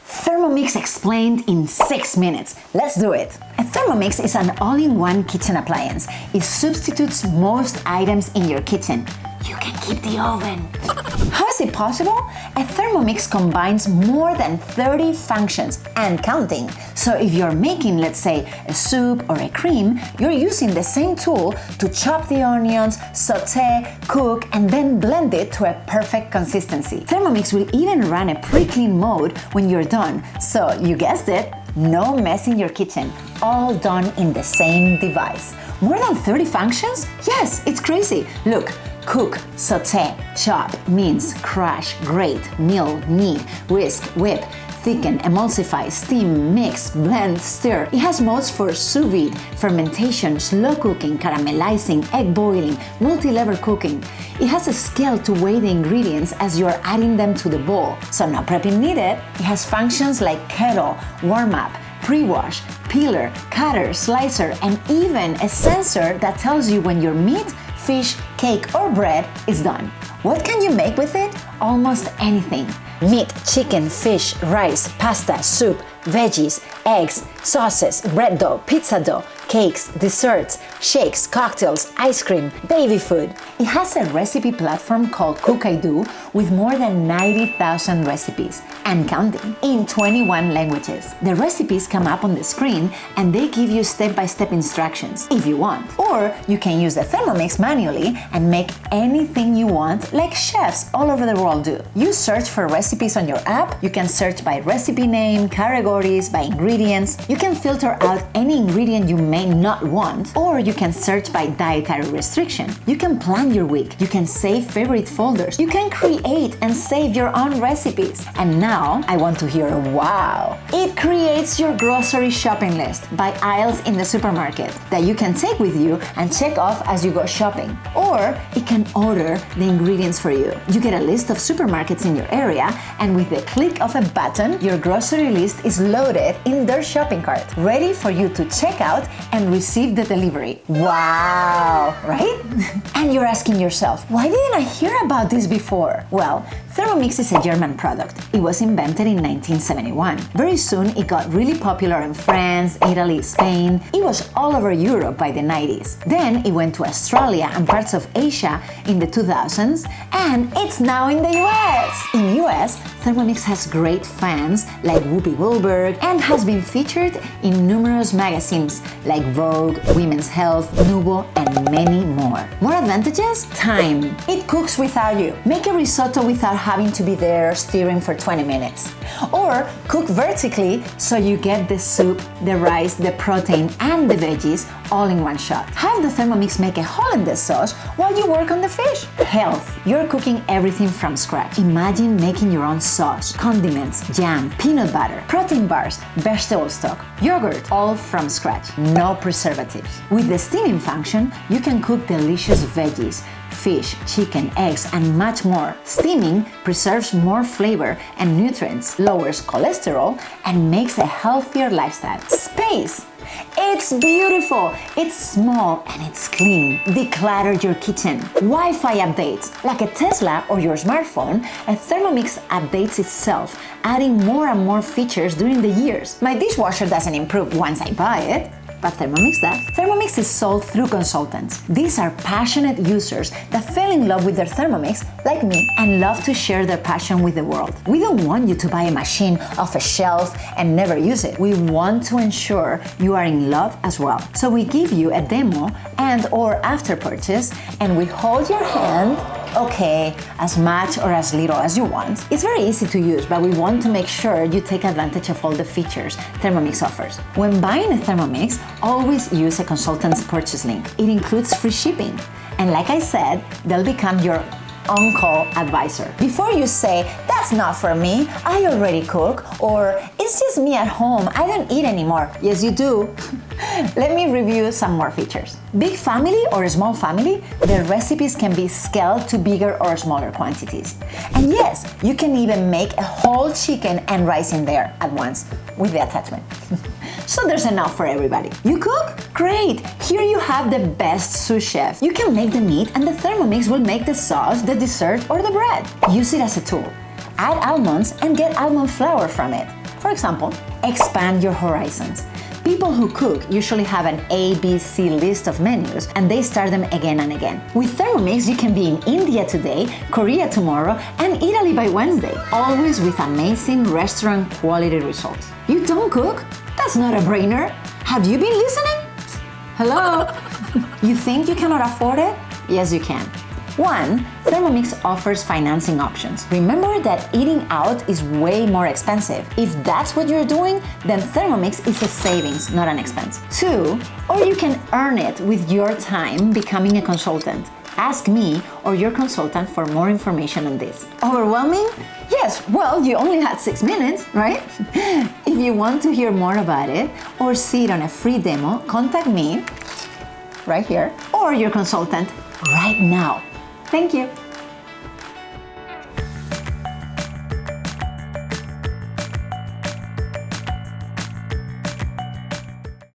Thermomix explained in 6 minutes. Let's do it. A Thermomix is an all-in-one kitchen appliance. It substitutes most items in your kitchen. You can keep the oven. How is it possible? A Thermomix combines more than 30 functions and counting. So if you're making, let's say, a soup or a cream, you're using the same tool to chop the onions, saute, cook, and then blend it to a perfect consistency. Thermomix will even run a pre-clean mode when you're done. So you guessed it, no mess in your kitchen, all done in the same device. More than 30 functions? Yes, it's crazy. Look. Cook, saute, chop, mince, crush, grate, mill, knead, whisk, whip, thicken, emulsify, steam, mix, blend, stir. It has modes for sous vide, fermentation, slow cooking, caramelizing, egg boiling, multi-level cooking. It has a scale to weigh the ingredients as you're adding them to the bowl, so no prepping needed. It has functions like kettle, warm-up, pre-wash, peeler, cutter, slicer, and even a sensor that tells you when your meat, fish, cake, or bread is done. What can you make with it? Almost anything. Meat, chicken, fish, rice, pasta, soup, veggies, eggs, sauces, bread dough, pizza dough, cakes, desserts, shakes, cocktails, ice cream, baby food. It has a recipe platform called Cookidoo with more than 90,000 recipes and counting in 21 languages. The recipes come up on the screen and they give you step-by-step instructions if you want. Or you can use the Thermomix manually and make anything you want like chefs all over the world do. You search for recipes on your app, you can search by recipe name, categories, by ingredients. You can filter out any ingredient you may not want, or you can search by dietary restriction. You can plan your week, you can save favorite folders, you can create and save your own recipes. And now I want to hear a wow. It creates your grocery shopping list by aisles in the supermarket that you can take with you and check off as you go shopping. Or it can order the ingredients for you. You get a list of supermarkets in your area, and with the click of a button, your grocery list is loaded in their shopping cart, ready for you to check out and receive the delivery. Wow, right? And you're asking yourself, why didn't I hear about this before? Well, Thermomix is a German product. It was invented in 1971. Very soon it got really popular in France, Italy, Spain. It was all over Europe by the 90s. Then it went to Australia and parts of Asia in the 2000s, and it's now in the US. In US, Thermomix has great fans like Whoopi Goldberg and has been featured in numerous magazines like Vogue, Women's Health, Nubo, and many more. More advantages? Time. It cooks without you. Make a risotto without having to be there stirring for 20 minutes. Or cook vertically so you get the soup, the rice, the protein, and the veggies all in one shot. Have the Thermomix make a hollandaise sauce while you work on the fish. Health. You're cooking everything from scratch. Imagine making your own sauce, condiments, jam, peanut butter, protein bars, vegetable stock, yogurt, all from scratch. No preservatives. With the steaming function, you can cook delicious veggies, fish, chicken, eggs, and much more. Steaming preserves more flavor and nutrients, lowers cholesterol, and makes a healthier lifestyle. Space. It's beautiful, it's small, and it's clean. Declutter your kitchen. Wi-Fi updates. Like a Tesla or your smartphone, a Thermomix updates itself, adding more and more features during the years. My dishwasher doesn't improve once I buy it, but Thermomix does. Thermomix is sold through consultants. These are passionate users that fell in love with their Thermomix, like me, and love to share their passion with the world. We don't want you to buy a machine off a shelf and never use it. We want to ensure you are in love as well. So we give you a demo and/or after purchase, and we hold your hand, okay, as much or as little as you want. It's very easy to use, but we want to make sure you take advantage of all the features Thermomix offers. When buying a Thermomix, always use a consultant's purchase link. It includes free shipping. And like I said, they'll become your on-call advisor. Before you say, that's not for me, I already cook, or it's just me at home, I don't eat anymore. Yes, you do. Let me review some more features. Big family or small family, the recipes can be scaled to bigger or smaller quantities. And yes, you can even make a whole chicken and rice in there at once with the attachment. so there's enough for everybody. You cook? Great! Here you have the best sous chef. You can make the meat and the Thermomix will make the sauce, the dessert, or the bread. Use it as a tool. Add almonds and get almond flour from it. For example, expand your horizons. People who cook usually have an ABC list of menus and they start them again and again. With Thermomix, you can be in India today, Korea tomorrow, and Italy by Wednesday, always with amazing restaurant quality results. You don't cook? That's not a brainer. Have you been listening? Hello? You think you cannot afford it? Yes, you can. 1. Thermomix offers financing options. Remember that eating out is way more expensive. If that's what you're doing, then Thermomix is a savings, not an expense. 2. Or you can earn it with your time becoming a consultant. Ask me or your consultant for more information on this. Overwhelming? Yes, well, you only had 6 minutes, right? If you want to hear more about it or see it on a free demo, contact me right here or your consultant right now. Thank you.